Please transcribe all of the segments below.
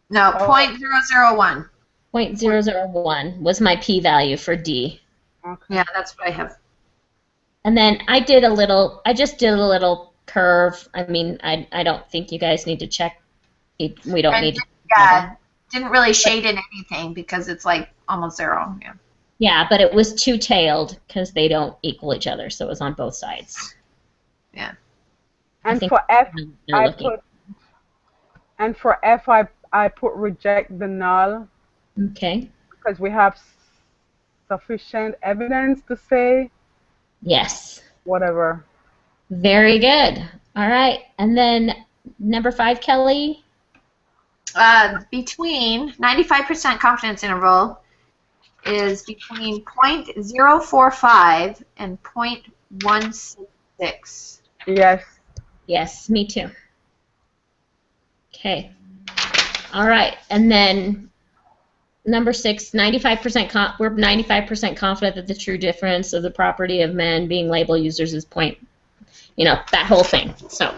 No, Oh, 0.001. 0.001 was my p-value for D. okay. Yeah, that's what I have. And then I just did a little curve. I mean, I don't think you guys need to check. We don't And need to. yeah, didn't really shade in anything because it's like almost zero. Yeah. Yeah, but it was two-tailed because they don't equal each other, so it was on both sides. Yeah. I And think for F, they're looking. I put reject the null Okay. because we have sufficient evidence to say Yes. whatever. Very good. All right. And then number 5, Kelly. Between 95% confidence interval is between 0.045 and 0.166. Yes. Yes, me too. Okay. All right. And then number 6, 95% we're 95% confident that the true difference of the property of men being label users is that whole thing. So,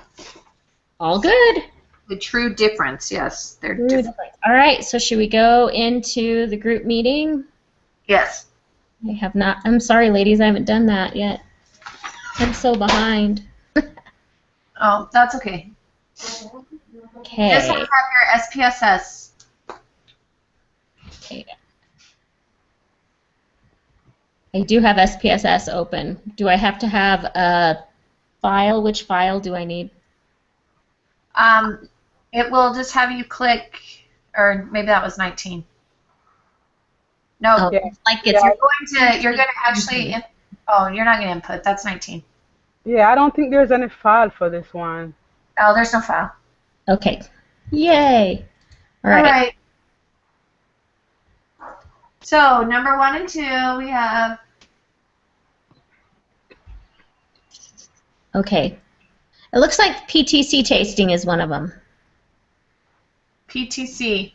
all good. The true difference, yes. They're True different. difference. All right. So, should we go into the group meeting? Yes. I have not. I'm sorry, ladies. I haven't done that yet. I'm so behind. Oh, that's okay. Just Okay. have your SPSS. Okay. I do have SPSS open. Do I have to have a file? Which file do I need? It will just have you click, or maybe that was 19. No, Oh, Yeah. like it's you're going to actually, oh, you're not going to input. That's 19. Yeah, I don't think there's any file for this one. Oh, there's no file. okay. Yay. All All right. right. So, number 1 and 2, we have. Okay. It looks like PTC tasting is one of them. PTC.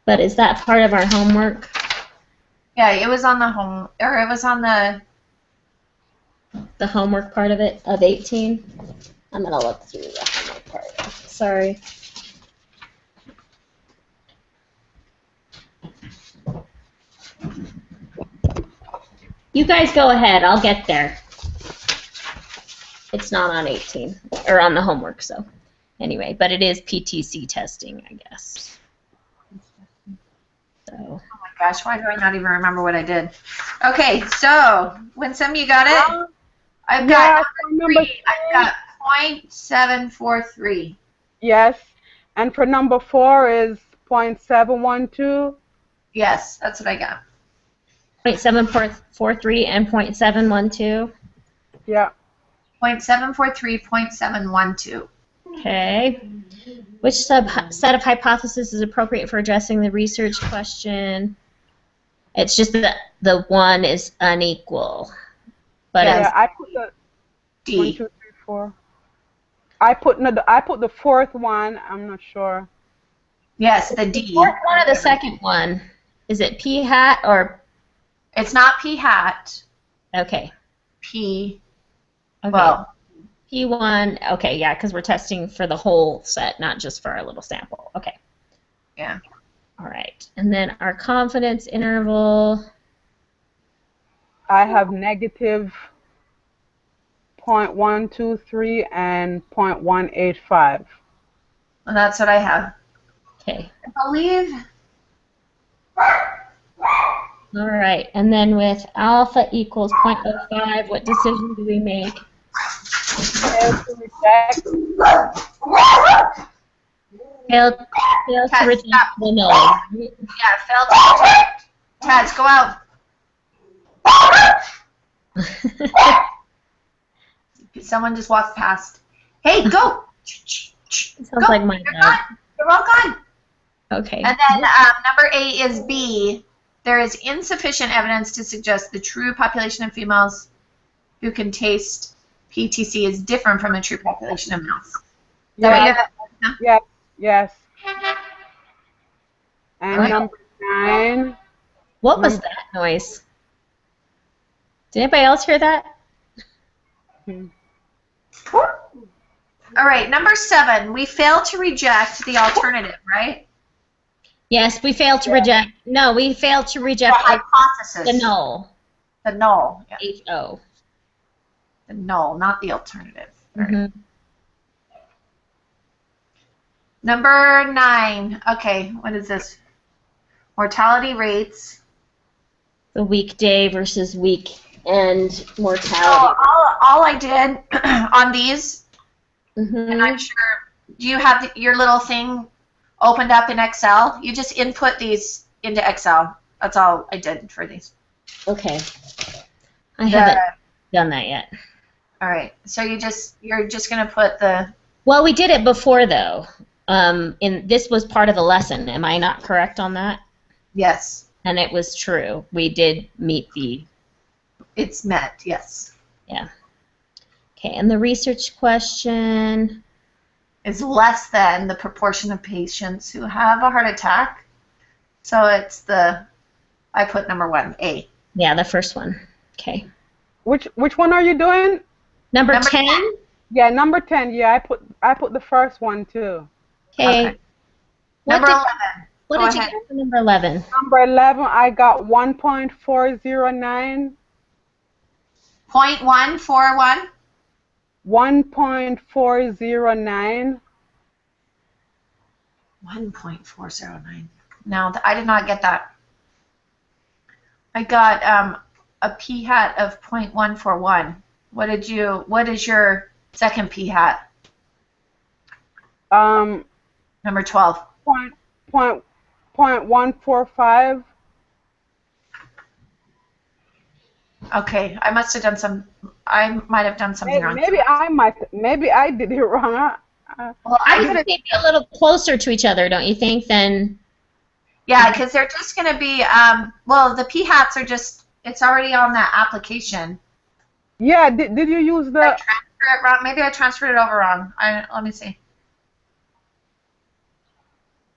But is that part of our homework? Yeah, it was on the it was on the. The homework part of it, of 18? I'm going to look through the homework part. Sorry. You guys go ahead. I'll get there. It's not on 18, or on the homework, so. Anyway, but it is PTC testing, I guess. So. Oh my gosh, why do I not even remember what I did? Okay, so, Winsome, you got it? I've got number 3. I've got 0.743. Yes. And for number 4 is 0.712. Yes, that's what I got. 0.743 and 0.712. Yeah. 0.743, 0.712. Okay. Which set of hypotheses is appropriate for addressing the research question? It's just that the one is unequal. But Yeah, I put the D. 1, 2, 3, 4. I put the fourth one. I'm not sure. Yes, the D. The fourth one or the second one? Is it P hat or? It's not P hat. Okay. P. Okay. Well. P1. Okay, yeah, because we're testing for the whole set, not just for our little sample. Okay. Yeah. All right. And then our confidence interval. I have negative 0.123 and 0.185. And that's what I have. Okay. I believe. All right. And then with alpha equals 0.05, what decision do we make? Fail to reject. Fail to reject the null. Right? Yeah, failed to reject. Taz, go out. Someone just walked past. Hey, go! Sounds Go. like my You're dog. gone. You're all gone. Okay. And then number 8 is B. There is insufficient evidence to suggest the true population of females who can taste PTC is different from the true population of males. Is that what you have? Yes, yes. And Right. number 9. What was that noise? Did anybody else hear that? All right, number 7. We fail to reject the alternative, right? Yes, we failed to reject. No, we failed to The reject hypothesis. the null. The null. Yeah. HO. The null, not the alternative. All right. Mhm. Number 9. Okay, what is this? Mortality rates. The weekday versus weekend So mortality. all I did on these, and I'm Mhm. sure, do you have your little thing opened up in Excel? You just input these into Excel. That's all I did for these. Okay. I haven't done that yet. All right. So you're just gonna put the. Well, we did it before though. This was part of the lesson. Am I not correct on that? Yes. And it was true. We did meet the. It's met. Yes. Yeah. Okay. And the research question. Is less than the proportion of patients who have a heart attack. So it's I put number 1, A. Yeah, the first one. Okay. Which one are you doing? Number Number 10. Yeah, number 10. Yeah, I put the first one too. Okay. Okay. What Number did, 11. what Go did you ahead. get for number 11? Number 11, I got 1.409. 0.141. 1.409. 1.409. No, I did not get that. I got a p hat of 0.141. What is your second p hat? Um, Number 12. point 145. Okay, I might have done something wrong. Maybe I did it wrong. Well, I think they'd be a little closer to each other, don't you think, than... Yeah, because they're just going to be, well, the p hats are just, it's already on that application. Yeah, did you use Did the... I transfer it wrong? Maybe I transferred it over wrong. Let me see.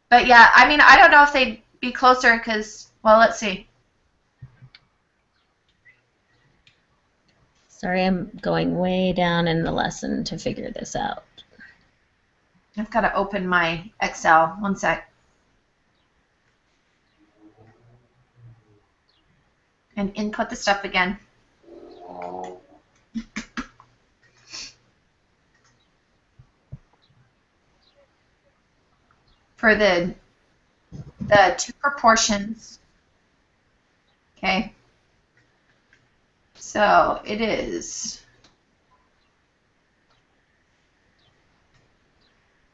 But yeah, I mean, I don't know if they'd be closer because, well, let's see. Sorry, I'm going way down in the lesson to figure this out. I've got to open my Excel. One sec. And input the stuff again. For the two proportions. Okay. So it is.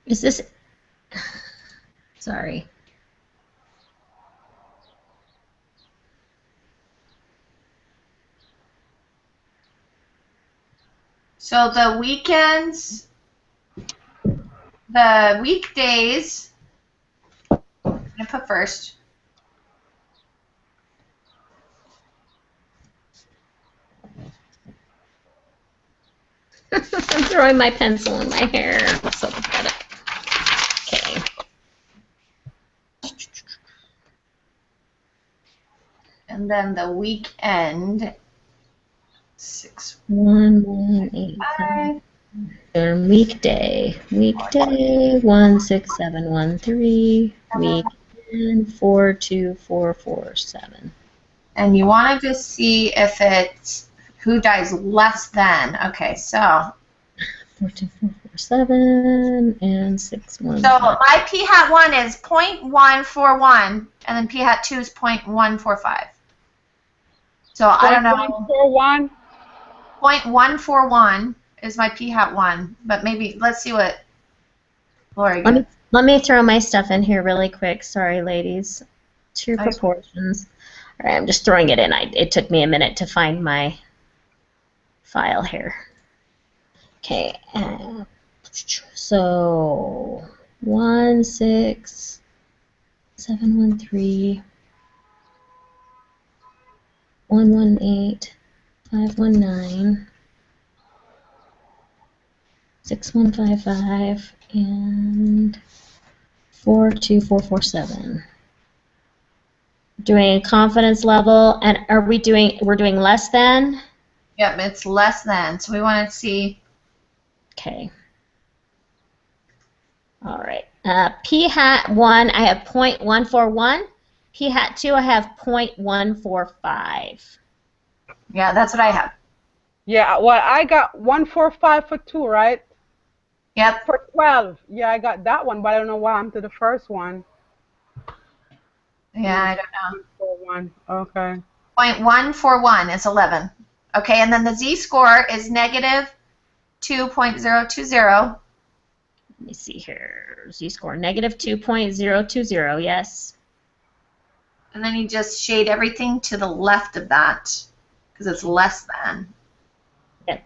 Is this... Sorry. So the weekends, the weekdays, I'm going to put first. I'm throwing my pencil in my hair. It's so pathetic. Okay. And then the weekend, 6, 1, 1, 8, 5. and weekday. Weekday 1, 6, 7, 1, 3. Weekend 4, 2, 4, 4, 7. And you want to just see if it's who dies less than. Okay, so 4, 2, 4, 4, 7, and 6, 1. so my p hat 1 is 0.141, and then p hat 2 is 0.145. So I don't know. 141. 0.141 is my p hat 1, but maybe let's see what Lori gets. Let me throw my stuff in here really quick. Sorry, ladies. Two Okay. proportions. All right, I'm just throwing it in. It took me a minute to find my file here. Okay. So 1, 6, 7, 1, 3, 1, 1, 8, 5, 1, 9, 6, 1, 5, 5, and 4, 2, 4, 4, 7. Doing a confidence level, and we're doing less than? Yep, it's less than. So we want to see. Okay. All right. P hat 1, I have 0.141. P hat 2, I have 0.145. Yeah, that's what I have. Yeah, well, I got 145 for 2, right? Yep. For 12. Yeah, I got that one, but I don't know why I'm to the first one. Yeah, I don't know. 141. Okay. 0.141 is 11. Okay, and then the z-score is negative 2.020. Let me see here. Z-score, negative 2.020, yes. And then you just shade everything to the left of that because it's less than. Yep.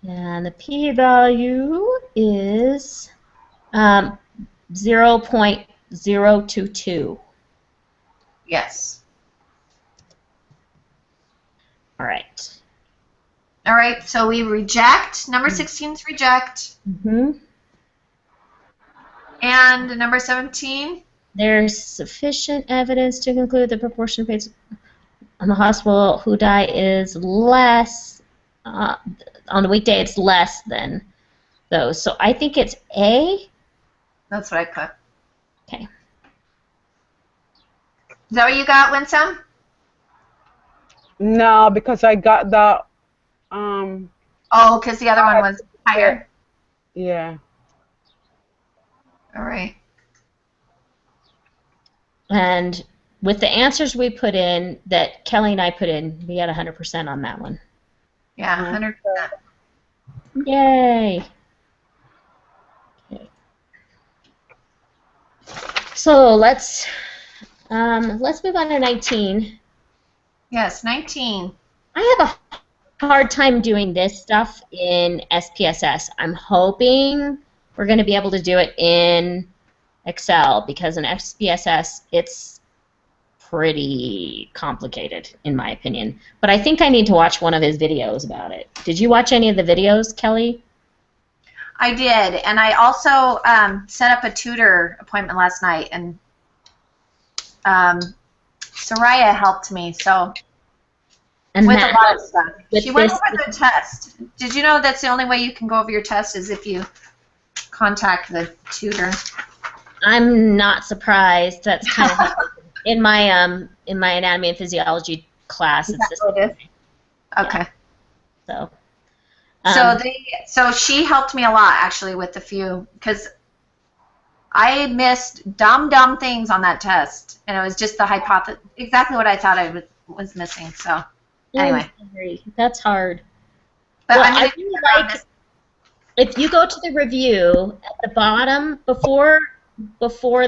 And the p-value is 0.022. Yes. All right. All right, so we reject. Number 16 is reject. Mm-hmm. And number 17? There's sufficient evidence to conclude the proportion of patients on the hospital who die is less. On the weekday, it's less than those. So I think it's A. That's what I put. Okay. Is that what you got, Winsome? No, because I got the Oh, because the other one was higher. yeah. All right. And with the answers we put in, that Kelly and I put in, we got 100% on that one. Yeah, 100%. Yay! Okay. So let's move on to 19. Yes, 19. I have a hard time doing this stuff in SPSS. I'm hoping we're going to be able to do it in Excel because in SPSS it's pretty complicated in my opinion. But I think I need to watch one of his videos about it. Did you watch any of the videos, Kelly? I did, and I also set up a tutor appointment last night, and Soraya helped me, so And with a that lot of stuff. with She went this- over the test. Did you know that's the only way you can go over your test is if you contact the tutor? I'm not surprised. That's kind of in my anatomy and physiology class. Is It's that the what same it is? thing. Okay. So. So she helped me a lot actually with a few because I missed dumb things on that test, and it was just the hypothesis, exactly what I thought I was missing. So anyway, I'm sorry. That's hard. but Well, I'm gonna I really like if you go to the review at the bottom before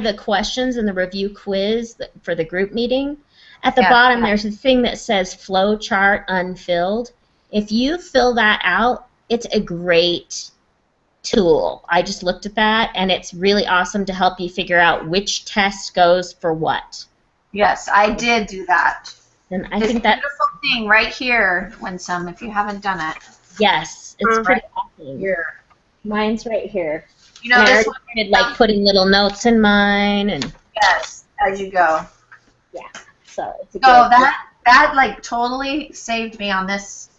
the questions and the review quiz for the group meeting. At the bottom, there's a thing that says flow chart unfilled. If you fill that out, it's a great tool. I just looked at that, and it's really awesome to help you figure out which test goes for what. Yes, I did do that. And I This think that beautiful thing right here, Winsome, if you haven't done it. yes, it's pretty Right awesome. here. Mine's right here. You know And I this already one? started like putting little notes in mine, and Yes, as you go. yeah, so it's a So good. that like totally saved me on this.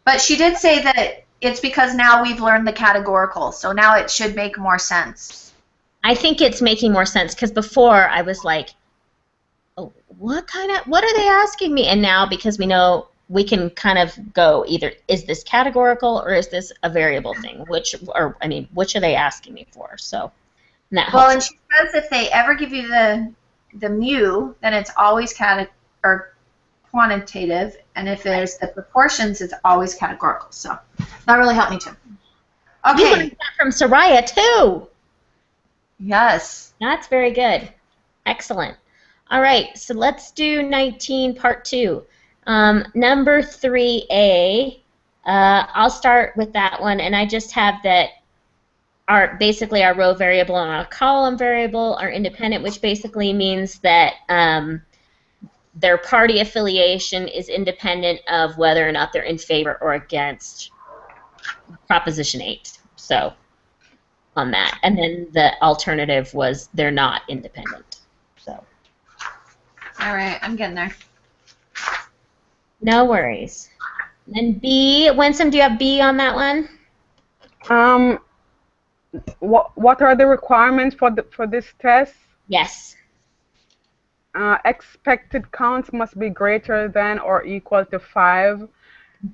But she did say that it's because now we've learned the categorical, so now it should make more sense. I think it's making more sense because before I was like, oh, what are they asking me? And now because we know, we can kind of go either, is this categorical or is this a variable thing? Which are they asking me for? So that helps. Well, and she says if they ever give you the mu, then it's always or quantitative, and if there's the proportions, it's always categorical. So that really helped me too. You Okay. learned that from Soraya too. Yes. That's very good. Excellent. All right, so let's do 19 part 2. Number 3A, I'll start with that one, and I just have that basically our row variable and our column variable are independent, which basically means that their party affiliation is independent of whether or not they're in favor or against Proposition 8. So on that. And then the alternative was they're not independent. So. All right, I'm getting there. No worries. And B, Winsome, do you have B on that one? Um, what are the requirements for this test? Yes. Expected counts must be greater than or equal to 5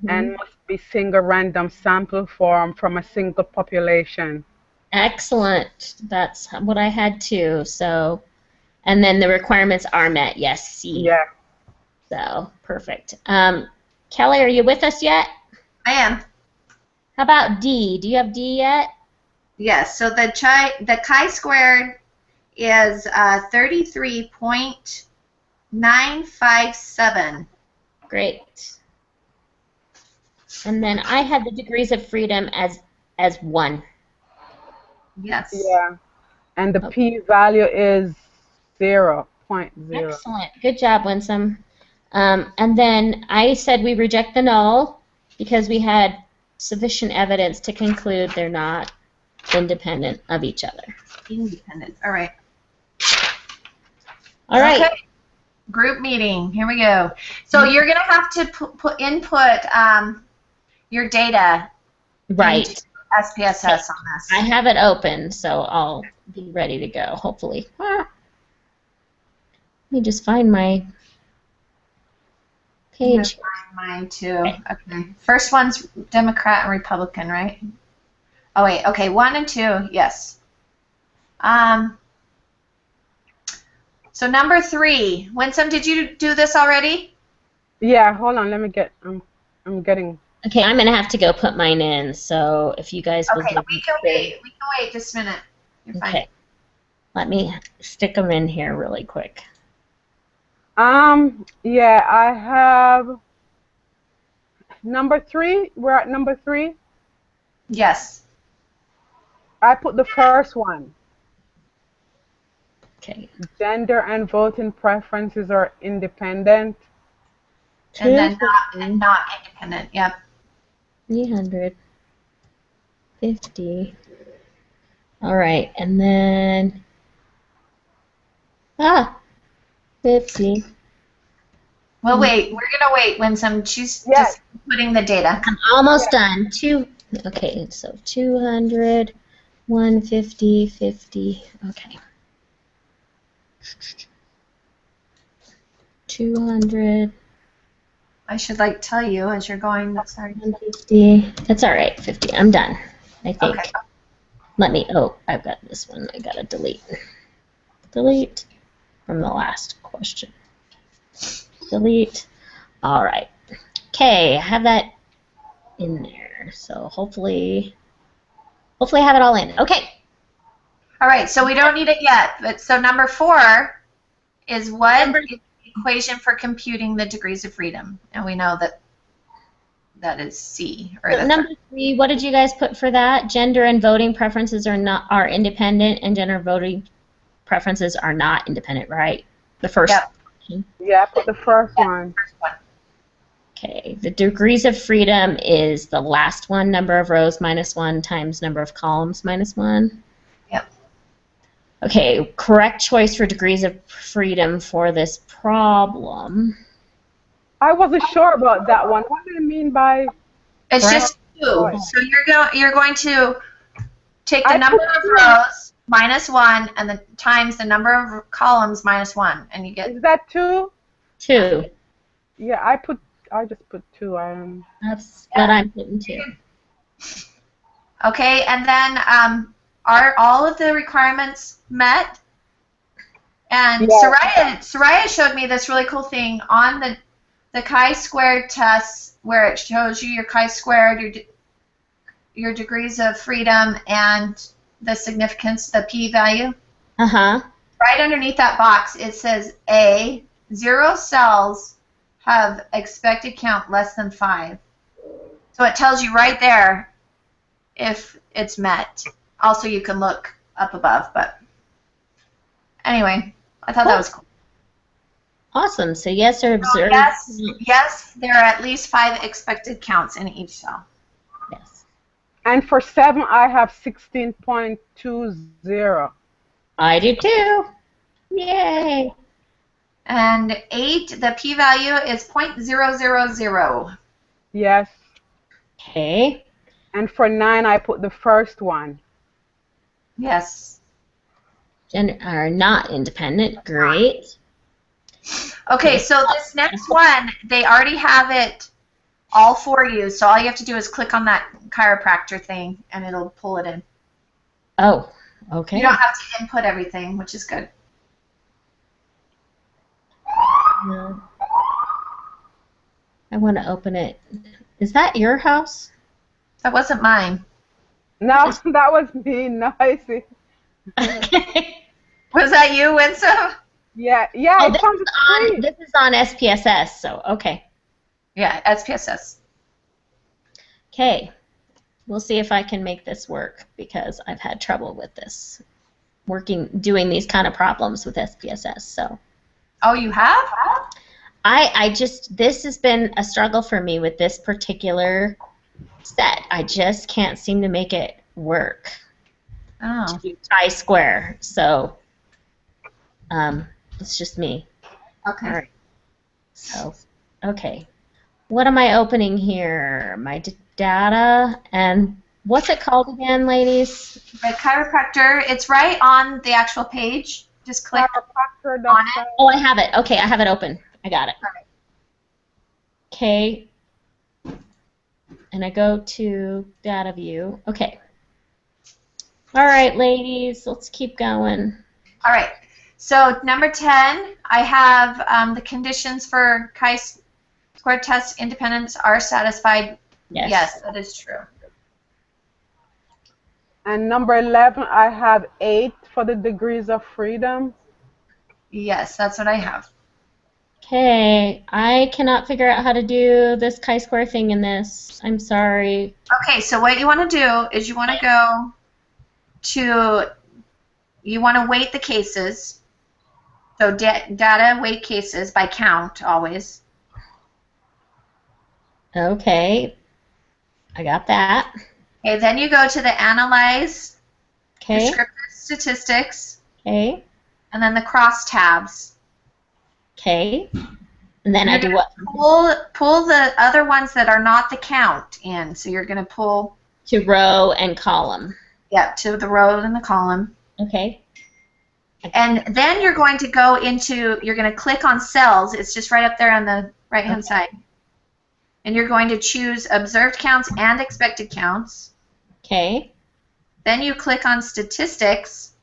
and Mhm. must be single random sample form from a single population. Excellent. That's what I had too. So, and then the requirements are met. Yes, C. Yeah. So, perfect. Kelly, are you with us yet? I am. How about D? Do you have D yet? Yes. So the chi-squared is 33.957. Great. And then I had the degrees of freedom as 1. Yes. Yeah. And the Okay. p-value is 0.0. Excellent. Good job, Winsome. And then I said we reject the null because we had sufficient evidence to conclude they're not independent of each other. Independent. All right. All right. Okay. Group meeting. Here we go. So you're going to have to put input your data Right. into SPSS on this. I have it open, so I'll be ready to go, hopefully. Let me just find my I'm gonna page. find mine too. Okay. First one's Democrat and Republican, right? Oh wait. Okay. 1 and 2. Yes. So number 3. Winsome, did you do this already? Yeah, hold on, let me get I'm getting Okay, I'm going to have to go put mine in, so if you guys will Okay. give We me can wait. We can wait just a minute. You're fine. Okay. Let me stick them in here really quick. yeah, I have number 3. We're at number 3. Yes. I put the first one. Okay. Gender and voting preferences are independent. And then 250, not independent. Yep. 350. All right, and then 50. We'll wait. We're gonna wait, Winsome. She's Yes. just putting the data. I'm almost done. Okay, so 200, 150, 50. Okay. 200, I should tell you as you're going. Sorry. 150. That's all right. 50. I'm done. I think. Okay. I've got this one. I gotta delete. Delete from the last question. Delete. All right. Okay, I have that in there. So hopefully I have it all in. Okay. All right. So we don't need it yet. But so number 4 is what is the equation for computing the degrees of freedom, and we know that is C. Or So number 3, what did you guys put for that? Gender and voting preferences are independent, and gender voting preferences are not independent, right? The first. Yep. Yeah, I put the first one. First one. Okay. The degrees of freedom is the last one, number of rows minus 1 times number of columns minus 1. Yep. Okay. Correct choice for degrees of freedom for this problem. I wasn't sure about that one. What do you mean by It's Correct. just 2. Right. So you're going to take the I number put of 2. rows minus 1 and the times the number of columns minus 1, and you get. Is that 2? 2. Yeah, I just put 2. That's what I'm putting too. Okay, and then are all of the requirements met? And Yes. Soraya showed me this really cool thing on the chi-squared tests where it shows you your chi-squared, your degrees of freedom, and the significance, the p-value. Uh-huh. Right underneath that box, it says A, 0 cells have expected count less than 5. So it tells you right there if it's met. Also, you can look up above, but anyway, I thought that was cool. Awesome. So yes or So observe. yes, there are at least 5 expected counts in each cell. Yes. And for 7, I have 16.20. I do too. Yay. And 8, the p-value is 0.000. Yes. Okay. And for 9, I put the first one. Yes. Gender are not independent. Great. Okay, so this next one, they already have it all for you. So all you have to do is click on that chiropractor thing, and it'll pull it in. Oh, okay. You don't have to input everything, which is good. No. I want to open it. Is that your house? That wasn't mine. No, that was me. Noisy. Okay. Was that you, Winsome? Yeah, Oh, it's on the screen. this is on SPSS, so okay. Yeah, SPSS. Okay. We'll see if I can make this work because I've had trouble with this. Doing these kind of problems with SPSS, so. Oh, you have? This has been a struggle for me with this particular set. I just can't seem to make it work. Oh. Chi-square, so it's just me. Okay. All right. So, okay. What am I opening here? My data, and what's it called again, ladies? The chiropractor, it's right on the actual page. Just click on it. Oh, I have it. Okay, I have it open. I got it. Okay. And I go to data view. Okay. All right, ladies, let's keep going. All right. So number 10, I have the conditions for chi-square test independence are satisfied. Yes. Yes, that is true. And number 11, I have 8 for the degrees of freedom. Yes, that's what I have. Okay, I cannot figure out how to do this chi-square thing in this. I'm sorry. Okay, so what you want to do is you want to go to, you want to weight the cases. So data weight cases by count always. Okay, I got that. Okay, then you go to the analyze Okay, descriptive statistics okay, and then the cross tabs. okay. And then I do what? Pull the other ones that are not the count in. So you're going to pull To row and column. to the row and the column. Okay. And then you're going to go into, you're going to click on cells. It's just right up there on the right-hand side. And you're going to choose observed counts and expected counts. Okay. Then you click on statistics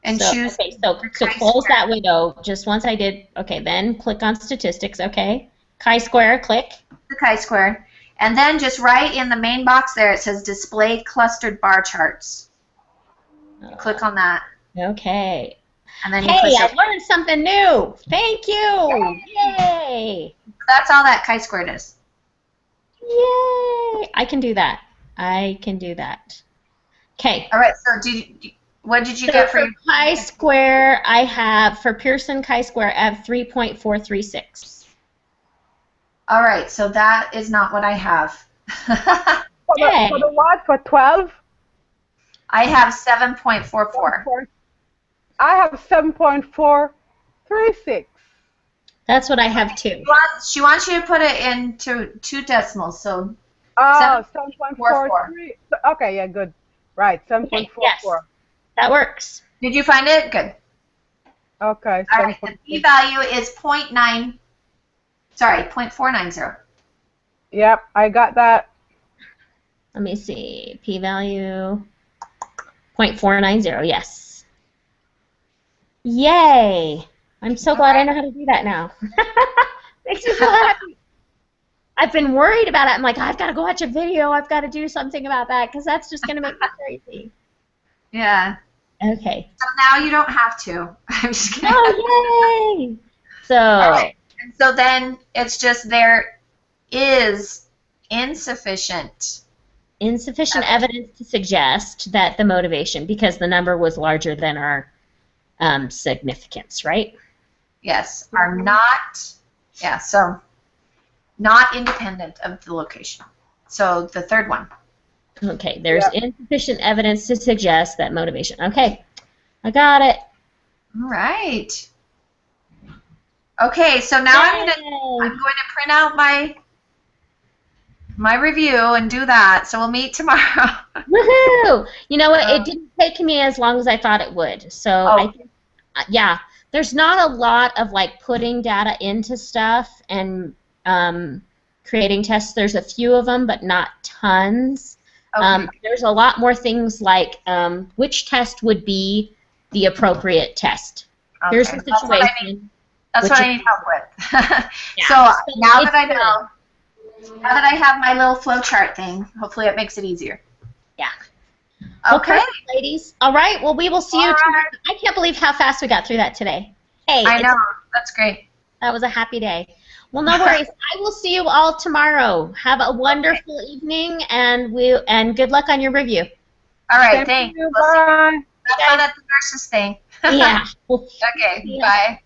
and choose. Okay, so close that window just once I did. Okay, then click on statistics. Okay. Chi-square, click. The chi-square. And then just right in the main box there, it says display clustered bar charts. Click on that. Okay. And then you Hey, click I learned something new. Thank you. Yay. That's all that chi-square does. Yay. I can do that. I can do that. Okay. All right. So what did you get for your chi-square? I have for Pearson chi-square. I have 3.436. All right. So that is not what I have. For the what? For 12? I have 7.44. I have 7.436. That's what I have too. She wants you to put it into 2 decimals. So Oh, 7.43. Okay, yeah, good. Right, 7.44. Okay, yes. That works. did you find it? Good. Okay. All right. The p-value is 0.490. Yep, I got that. Let me see. P-value 0.490. Yes. Yay! I'm so glad I know how to do that now. Makes me so happy. I've been worried about it. I'm like, I've got to go watch a video. I've got to do something about that because that's just going to make me crazy. Yeah. Okay. So now you don't have to. I'm just kidding. Oh, yay! So, Right. And so then it's just there is insufficient evidence to suggest that the motivation, because the number was larger than our significance, right? Yes, are not, so not independent of the location. So the third one. Okay, there's insufficient evidence to suggest that motivation. Okay, I got it. All right. Okay, so now I'm going to print out my review and do that. So we'll meet tomorrow. Woohoo! You know what? It didn't take me as long as I thought it would. So I think, yeah, there's not a lot of like putting data into stuff and creating tests. There's a few of them, but not tons. Okay. There's a lot more things like which test would be the appropriate test. Okay. Here's the situation. That's what I need help with. Yeah. So now that I good. know, now that I have my little flow chart thing, hopefully it makes it easier. Yeah. Okay. Well, perfect, ladies. All right. Well, we will see you All tomorrow. right. I can't believe how fast we got through that today. Hey, I know. That's great. that was a happy day. Well, no worries. I will see you all tomorrow. Have a wonderful evening, and good luck on your review. All right. Thank Thanks. you. We'll see you. Bye. Have fun at the nurses thing. Yeah. Okay. Bye.